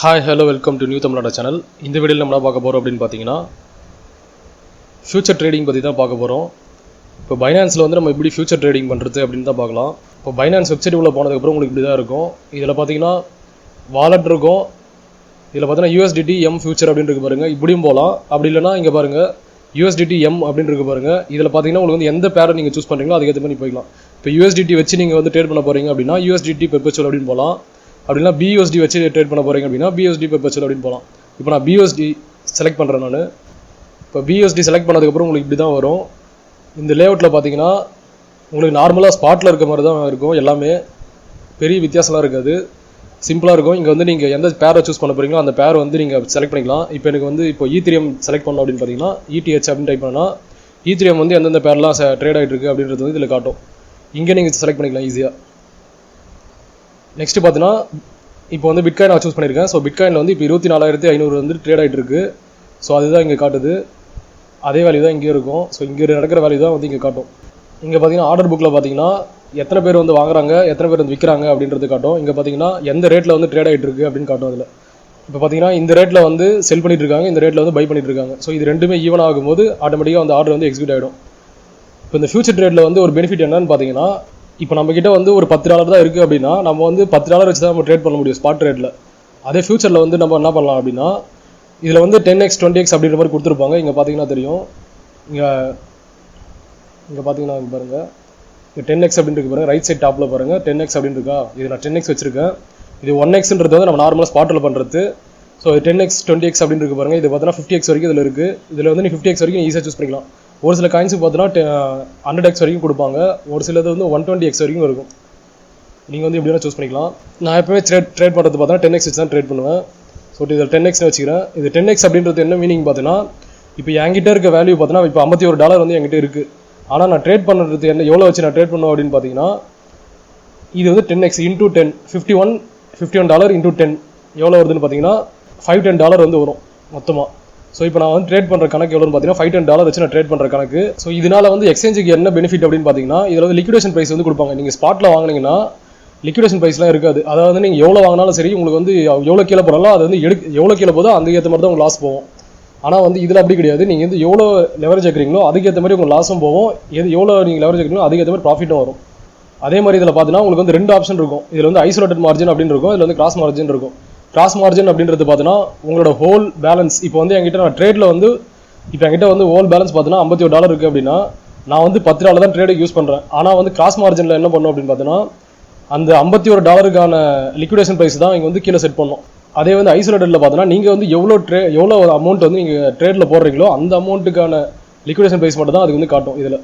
Hi hello welcome to new Tamil Nadu channel. இந்த வீடியோவில் நம்ம பார்க்க போகிறோம் அப்படின்னு பார்த்தீங்கன்னா ஃபியூச்சர் ட்ரேடிங் பற்றி தான் பார்க்க போகிறோம். இப்போ பைனான்ஸில் வந்து நம்ம எப்படி ஃபியூச்சர் ட்ரேடிங் பண்ணுறது அப்படின்னு தான் பார்க்கலாம். இப்போ பைனான்ஸ் வெப்சைட் உள்ள போனதுக்கப்புறம் உங்களுக்கு இப்படி தான் இருக்கும். இதில் பார்த்தீங்கன்னா வாலெட் இருக்கும். இதில் பார்த்தீங்கன்னா USDT M ஃபியூச்சர் அப்படின்னு இருக்கு பாருங்கள். இப்படியும் போகலாம். அப்படி இல்லைனா இங்கே பாருங்கள் USDT M அப்படின்னு இருக்கு பாருங்கள். இதில் பார்த்தீங்கன்னா உங்களுக்கு வந்து எந்த பேரை நீங்கள் சூஸ் பண்ணுறீங்களோ அதுக்கேற்ற மாதிரி போய்க்கலாம். இப்போ USDT வச்சு நீங்கள் வந்து ட்ரேட் பண்ண போகிறீங்க அப்படின்னா USDT பெர்பெச்சுவல் அப்படின்னு போகலாம். அப்படின்னா BUSD வச்சு ட்ரேட் பண்ண போகிறீங்க அப்படின்னா BUSD பெர்பெச்சுவல் அப்படின்னு போகலாம். இப்போ நான் BUSD செலக்ட் பண்ணுறேன். நான் இப்போ BUSD செலக்ட் பண்ணதுக்கப்புறம் உங்களுக்கு இப்படி தான் வரும். இந்த லேஅவுட்டில் பார்த்தீங்கன்னா உங்களுக்கு நார்மலாக ஸ்பாட்டில் இருக்க மாதிரி தான் இருக்கும். எல்லாமே பெரிய வித்தியாசம்லாம் இருக்காது, சிம்பிளாக இருக்கும். இங்கே வந்து நீங்கள் எந்த பேரை சூஸ் பண்ண போகிறீங்களோ அந்த பேரை வந்து நீங்கள் செலக்ட் பண்ணிக்கலாம். இப்போ எனக்கு வந்து இப்போ ஈத்திரியம் செலக்ட் பண்ணோம் அப்படின்னு பார்த்தீங்கன்னா ETH அப்படின்னு டைப் பண்ணால் ஈத்திரியம் வந்து எந்தெந்த பேர்லாம் ட்ரேட் ஆகிட்டு இருக்குது அப்படின்றது வந்து இதில் காட்டும். இங்கே நீங்கள் செலக்ட் பண்ணிக்கலாம் ஈஸியாக. நெக்ஸ்ட்டு பார்த்தீங்கன்னா இப்போ வந்து பிட்காயின் நான் சூஸ் பண்ணியிருக்கேன். ஸோ பிட்காயினில் வந்து இப்போ 24,500 வந்து ட்ரேட் ஆகிட்டு இருக்குது. ஸோ அதுதான் இங்கே காட்டுது. அதே வேல்யூ தான் இங்கே இருக்கும். ஸோ இங்கே நடக்கிற வேல்யூ தான் வந்து இங்கே காட்டும். இங்கே பார்த்தீங்கன்னா ஆர்டர் புக்கில் பார்த்தீங்கன்னா எத்தனை பேர் வந்து வாங்குறாங்க, எத்தனை பேர் வந்து விற்கிறாங்க அப்படின்றது காட்டும். இங்கே பார்த்தீங்கன்னா எந்த ரேட்டில் வந்து ட்ரேட் ஆகிட்டு இருக்குது அப்படின்னு காட்டும். அதில் இப்போ பார்த்தீங்கன்னா இந்த ரேட்டில் வந்து செல் பண்ணிட்டு இருக்காங்க, இந்த ரேட்டில் வந்து பை பண்ணிட்டு இருக்காங்க. ஸோ இது ரெண்டுமே ஈவன் ஆகும்போது ஆட்டோமேட்டிக்காக அந்த ஆர்டர் வந்து எக்ஸிக்யூட் ஆகிடும். இப்போ இந்த ஃபியூச்சர் ட்ரேடில் வந்து ஒரு பெனிஃபிட் என்னன்னு பார்த்தீங்கன்னா, இப்போ நம்மக்கிட்ட வந்து ஒரு $10 தான் இருக்குது அப்படின்னா நம்ம வந்து $10 வச்சு தான் நம்ம ட்ரேட் பண்ண முடியும் ஸ்பாட் ரேட்டில். அதே ஃபியூச்சரில் வந்து நம்ம என்ன பண்ணலாம் அப்படின்னா, இதில் வந்து 10x 20x அப்படின்ற மாதிரி கொடுத்துருப்பாங்க. இங்கே பார்த்தீங்கன்னா தெரியும். இங்கே பார்த்தீங்கன்னா பாருங்கள், இங்கே 10x அப்படின்னு இருக்கு பாருங்கள். ரைட் சைட் டாப்பில் பாருங்கள் 10x அப்படின்னு இருக்கா. இது நான் 10x வச்சுருக்கேன். இது 1xன்றது வந்து நம்ம நார்மலாக ஸ்பாட்டில் பண்ணுறது. ஸோ 10x 20x அப்படின்னு இருக்கு பாருங்கள். இது பார்த்தீங்கன்னா 50x வரைக்கும் இதில் இருக்குது. இதில் வந்து நீ 50x வரைக்கும் ஈஸியாக சூஸ் பண்ணிக்கலாம். ஒரு சில காயின்ஸுக்கு பார்த்தீங்கன்னா 100x வரைக்கும் கொடுப்பாங்க. ஒரு சிலது வந்து 120x வரைக்கும் இருக்கும். நீங்கள் வந்து எப்படி வேணால் சூஸ் பண்ணிக்கலாம். நான் எப்போவே ட்ரேட் பண்ணுறது பார்த்தீங்கன்னா 10x வச்சு தான் ட்ரேட் பண்ணுவேன். ஸோ இதில் 10xன்னு வச்சுக்கிறேன். இது 10x அப்படின்றது என்ன மீனிங் பார்த்தீங்கன்னா, இப்போ என்கிட்ட இருக்க வேல்யூ பார்த்தீங்கன்னா இப்போ $51 வந்து என்கிட்ட இருக்குது. ஆனால் நான் ட்ரேட் பண்ணுறது எவ்வளோ வச்சு நான் ட்ரேட் பண்ணுவேன் அப்படின்னு பார்த்தீங்கன்னா, இது வந்து 10x இன்டூ 10 $51 இன்டூ 10 எவ்வளோ வருதுன்னு பார்த்தீங்கன்னா $510 வந்து வரும் மொத்தமாக. ஸோ இப்போ நான் வந்து ட்ரேட் பண்ணுற கணக்கு எவ்வளோன்னு பார்த்தீங்கன்னா $510 வச்சு நான் ட்ரேட் பண்ணுற கணக்கு. ஸோ இதனால் வந்து எக்ஸ்சேஞ்சுக்கு என்ன பெனிஃபிட் அப்படின்னு பார்த்தீங்கன்னா, இதில் வந்து லிக்விடேஷன் ப்ரைஸ் வந்து கொடுப்பாங்க. நீங்கள் ஸ்பாட்டில் வாங்கினீங்கன்னா லிக்விடேஷன் ப்ரைஸ்லாம் இருக்காது. அதாவது நீங்கள் எவ்வளோ வாங்கினாலும் சரி, உங்களுக்கு வந்து எவ்வளோ கீழே போகிறாலும் அது வந்து எவ்வளோ கீழே போதோ அந்த ஏற்ற மாதிரி தான் உங்களுக்கு லாஸ் போகும். ஆனால் வந்து இதில் அப்படி கிடையாது. நீங்கள் வந்து எவ்வளோ லெவரேஜ் ஆக்குறீங்களோ அதுக்கேற்ற மாதிரி உங்களுக்கு லாஸும் போகும். எவ்வளோ நீங்கள் லெவரேஜ் ஆக்குறீங்களோ அதுக்கேற்ற மாதிரி ப்ராஃபிட்டும் வரும். அதே மாதிரி இதில் பார்த்தீங்கன்னா உங்களுக்கு வந்து 2 ஆப்ஷன் இருக்கும். இதில் வந்து ஐசோலேட்டட் மார்ஜின் அப்படின்னு இருக்கும், இதில் வந்து கிராஸ் மார்ஜின் இருக்கும். கிராஸ் மார்ஜின் அப்படின்றது பார்த்தீங்கன்னா உங்களோட ஹோல் பேலன்ஸ். இப்போ வந்து என்கிட்ட நான் ட்ரேடில் வந்து இப்போ என்கிட்ட வந்து ஹோல் பேலன்ஸ் பார்த்தீங்கன்னா $51 இருக்குது அப்படின்னா நான் வந்து $10 தான் ட்ரேடுக்கு யூஸ் பண்ணுறேன். ஆனால் வந்து கிராஸ் மார்ஜினில் என்ன பண்ணும் அப்படின்னு பார்த்தீங்கன்னா, அந்த $51க்கான லிக்விடேஷன் ப்ரைஸ் தான் இங்கே வந்து கீழே செட் பண்ணும். அதே வந்து ஐசோலேட்டடில் பார்த்தீங்கன்னா நீங்கள் வந்து எவ்வளோ அமௌண்ட் வந்து நீங்கள் ட்ரேடில் போடுறீங்களோ அந்த அமௌண்ட்டுக்கான லிக்விடேஷன் ப்ரைஸ் மட்டும் தான் அதுக்கு வந்து காட்டும். இதில்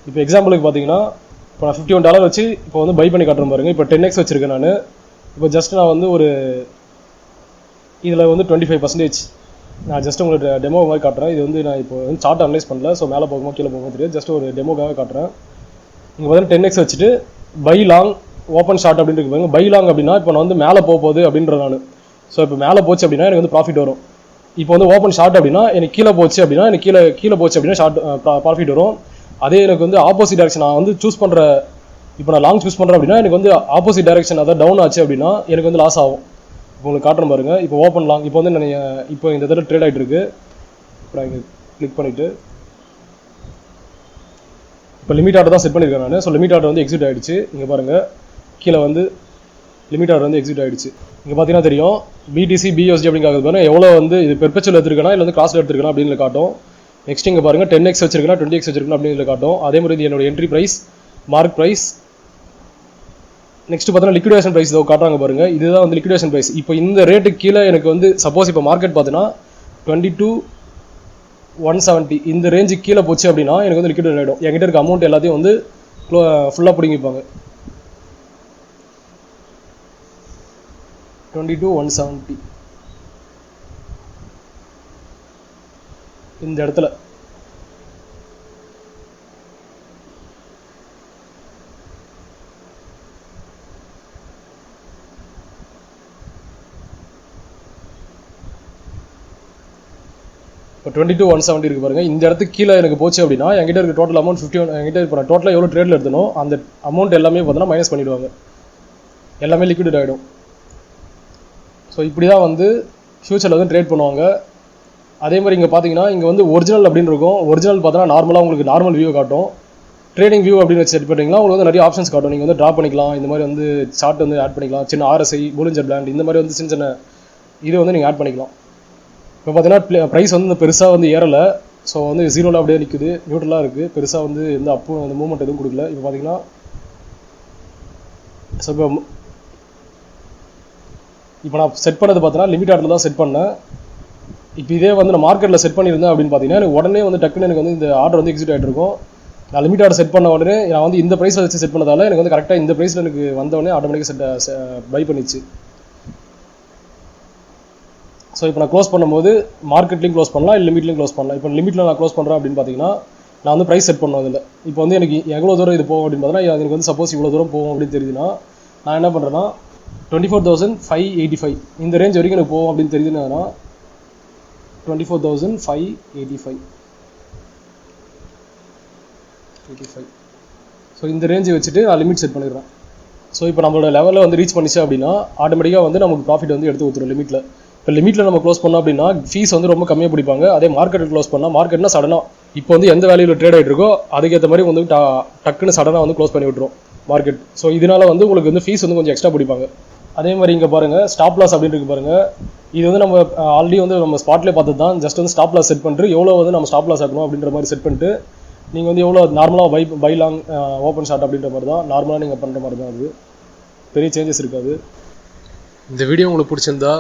இப்போ எக்ஸாம்பிளுக்கு பார்த்தீங்கன்னா, இப்போ நான் $51 வச்சு இப்போ வந்து பை பண்ணி காட்டுறேன் பாருங்கள். இப்போ 10x வச்சுருக்கேன் நான். இப்போ ஜஸ்ட் நான் வந்து ஒரு இதில் வந்து 25% நான் ஜஸ்ட் உங்களுக்கு டெமோ மாதிரி காட்டுறேன். இது வந்து நான் இப்போ வந்து சார்ட் அனலைஸ் பண்ணல. ஸோ மேலே போகும்போது கீழே போகும்போது தெரியாது. ஜஸ்ட் ஒரு டெமோக்காக காட்டுறேன். இங்கே வந்து 10x வச்சுட்டு பை லாங் ஓப்பன் ஷார்ட் அப்படின்னு இருக்கு. பை லாங் அப்படின்னா இப்போ நான் வந்து மேலே போகுது அப்படின்ற நான். ஸோ இப்போ மேலே போச்சு அப்படின்னா எனக்கு வந்து ப்ராஃபிட் வரும். இப்போ வந்து ஓப்பன் ஷார்ட் அப்படின்னா எனக்கு கீழே போச்சு அப்படின்னா எனக்கு கீழே போச்சு அப்படின்னா ஷார்ட் ப்ராஃபிட் வரும். அதே எனக்கு வந்து ஆப்போசிட் டைரக்ஷன் நான் வந்து சூஸ் பண்ணுற, இப்போ நான் லாங் சூஸ் பண்ணுறேன் அப்படின்னா எனக்கு வந்து ஆப்போசிட் டைரக்ஷன் அதாவது டவுன் ஆச்சு அப்படின்னா எனக்கு வந்து லாஸ் ஆகும். இப்போ உங்களுக்கு காட்டுறேன் பாருங்கள். இப்போ ஓப்பன் லாங் இப்போ வந்து நான் இப்போ இந்த தடவை ட்ரேட் ஆகிட்டு இருக்கு. இப்போ நான் இங்கே கிளிக் பண்ணிவிட்டு இப்போ லிமிட் ஆர்டர் தான் செட் பண்ணியிருக்கேன் நான். ஸோ லிமிட் ஆர்டர் வந்து எக்ஸிட் ஆகிடுச்சு. இங்கே பாருங்கள் கீழே வந்து லிமிட் ஆர்டர் வந்து எக்ஸிட் ஆகிடுச்சு. இங்கே பார்த்தீங்கன்னா தெரியும் BTC BUSD அப்படிங்கிறது பாருங்கள் எவ்வளோ வந்து இது பெர்பெச்சுவல் எடுத்துருக்கேனா இல்லை வந்து கிராஸில் எடுத்துருக்கேன் அப்படின்னு காட்டும். நெக்ஸ்ட் இங்கே பாருங்கள் 10x வச்சிருக்கேன் 20x வச்சிருக்கேன் அப்படின்னு காட்டும். அதே மாதிரி இது என்னோட entry price, mark price. Next பார்த்தீங்கன்னா லிக்விடேஷன் ப்ரைஸ் இதை காட்டுறாங்க பாருங்கள். இதுதான் வந்து லிக்விடேஷன் ப்ரைஸ். இப்போ இந்த ரேட்டுக்கு கீழே எனக்கு வந்து சப்போஸ் இப்போ மார்க்கெட் பார்த்தீங்கன்னா 22,170 இந்த ரேஞ்சுக்கு கீழே போச்சு அப்படின்னா எனக்கு வந்து லிக்விடேட் ஆகிடும். என்கிட்ட இருக்க அமௌண்ட் எல்லாத்தையும் வந்து ஃபுல்லாக பிடிங்கிப்பாங்க. 22,170 இந்த இடத்துல இப்போ 22,170 இருக்குது பாருங்கள். இந்த இடத்துக்கு கீழே எனக்கு போச்சு அப்படின்னா என்கிட்ட இருக்க டோட்டல் அமௌண்ட் 51. என்கிட்ட இப்போ நான் டோட்டலாக எவ்வளோ ட்ரேடில் எடுத்தனோ அந்த அமௌண்ட் எல்லாமே பார்த்தீங்கன்னா மைனஸ் பண்ணிவிடுவாங்க. எல்லாமே லிக்விடேட் ஆகிடும். ஸோ இப்படி தான் வந்து ஃபியூச்சரில் வந்து ட்ரேட் பண்ணுவாங்க. அதே மாதிரி இங்கே பார்த்தீங்கன்னா இங்கே வந்து ஒரிஜினல் அப்படின்னு இருக்கும். ஒரிஜினல் பார்த்தோன்னா நார்மலாக உங்களுக்கு நார்மல் வியூ காட்டும். ட்ரேடிங் வியூ அப்படின்னு வச்சு செட் பண்ணிங்கன்னா உங்களுக்கு வந்து நிறைய ஆப்ஷன்ஸ் காட்டும். நீங்கள் வந்து ட்ரா பண்ணிக்கலாம், இந்த மாதிரி வந்து சார்ட் வந்து ஆட் பண்ணிக்கலாம், சின்ன RSI போலிஞ்சர் பிளாண்ட் இந்த மாதிரி வந்து சின்ன சின்ன இது வந்து நீங்கள் ஆட் பண்ணிக்கலாம். இப்போ பார்த்தீங்கன்னா ப்ரைஸ் வந்து பெருசாக வந்து ஏறலை. ஸோ வந்து 0ல் அப்படியே நிற்குது, நியூட்ரலாக இருக்குது, பெருசாக வந்து எந்த அப்பும் அந்த மூவ்மெண்ட் எதுவும் கொடுக்கல. இப்போ பார்த்தீங்கன்னா ஸோ இப்போ நான் செட் பண்ணது பார்த்தீங்கன்னா லிமிட் ஆர்டரில் தான் செட் பண்ணேன். இப்போ இதே வந்து நான் மார்க்கெட்டில் செட் பண்ணியிருந்தேன் அப்படின்னு பார்த்தீங்கன்னா எனக்கு உடனே வந்து டக்குன்னு எனக்கு வந்து இந்த ஆர்டர் வந்து எக்ஸிக்யூட் ஆகிட்டு இருக்கும். நான் லிமிட் ஆர்டர் செட் பண்ண உடனே நான் வந்து இந்த ப்ரைஸில் வச்சு செட் பண்ணதால எனக்கு வந்து கரெக்டாக இந்த ப்ரைஸில் எனக்கு வந்தவொடனே ஆட்டோமேட்டிக்காக பை பண்ணிச்சு. ஸோ இப்போ நான் க்ளோஸ் பண்ணும்போது மார்க்கெட்லையும் க்ளோஸ் பண்ணலாம், இல்லை லிமிட்லையும் க்ளோஸ் பண்ணலாம். இப்போ லிமிட்டில் நான் க்ளோஸ் பண்ணுறேன் அப்படின்னு பார்த்தீங்கன்னா நான் வந்து ப்ரைஸ் செட் பண்ணுவோம் இதில். இப்போ வந்து எனக்கு எவ்வளோ தூரம் இது போகும் அப்படின்னு பார்த்தீங்கன்னா எனக்கு வந்து சப்போஸ் இவ்வளோ தூரம் போகும் அப்படின்னு தெரியுதுன்னா நான் என்ன பண்ணுறேன்னா 24,585 இந்த ரேஞ்ச் வரைக்கும் எனக்கு போகும் அப்படின்னு தெரியுதுன்னா 24,585. ஸோ இந்த ரேஞ்சை வச்சுட்டு நான் லிமிட் செட் பண்ணிடுறேன். ஸோ இப்போ நம்மளோட லெவலில் வந்து ரீச் பண்ணிச்சு அப்படின்னா ஆட்டோமேட்டிக்காக வந்து நமக்கு ப்ராஃபிட் வந்து எடுத்து கொடுத்துரும் லிமிட்டில். இப்போ லிமிட்டில் நம்ம க்ளோஸ் பண்ணோம் அப்படின்னா ஃபீஸ் வந்து ரொம்ப கம்மியாக பிடிப்பாங்க. அதே மார்க்கெட்டில் க்ளோஸ் பண்ணால் மார்க்கெட்னா சடனாக இப்போ வந்து எந்த வேல்யூவில் ட்ரேட் ஆகிட்டு இருக்கோ அதுக்கேற்ற மாதிரி வந்து டக்குன்னு சடனாக வந்து க்ளோஸ் பண்ணி விட்டுரும் மார்க்கெட். ஸோ இதனால வந்து உங்களுக்கு வந்து ஃபீஸ் வந்து கொஞ்சம் எக்ஸ்ட்ரா பிடிப்பாங்க. அதே மாதிரி இங்கே பாருங்கள் ஸ்டாப் லாஸ் அப்படின்னு இருக்கு பாருங்கள். இது வந்து நம்ம ஆல்ரெடி வந்து நம்ம ஸ்பாட்லேயே பார்த்து தான் ஜஸ்ட் வந்து ஸ்டாப் லாஸ் செட் பண்ணிட்டு எவ்வளோ வந்து நம்ம ஸ்டாப் லாஸ் ஆகணும் அப்படின்ற மாதிரி செட் பண்ணிட்டு நீங்கள் வந்து எவ்வளோ நார்மலாக பை லாங் ஓப்பன் ஷார்ட் அப்படின்ற மாதிரி தான் நார்மலாக நீங்கள் பண்ணுற மாதிரி தான். அது பெரிய சேஞ்சஸ் இருக்காது. இந்த வீடியோ உங்களுக்கு பிடிச்சிருந்தா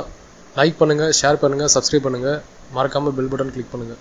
லைக் பண்ணுங்கள், ஷேர் பண்ணுங்கள், சப்ஸ்கிரைப் பண்ணுங்கள், மறக்காமல் பெல் பட்டன் கிளிக் பண்ணுங்கள்.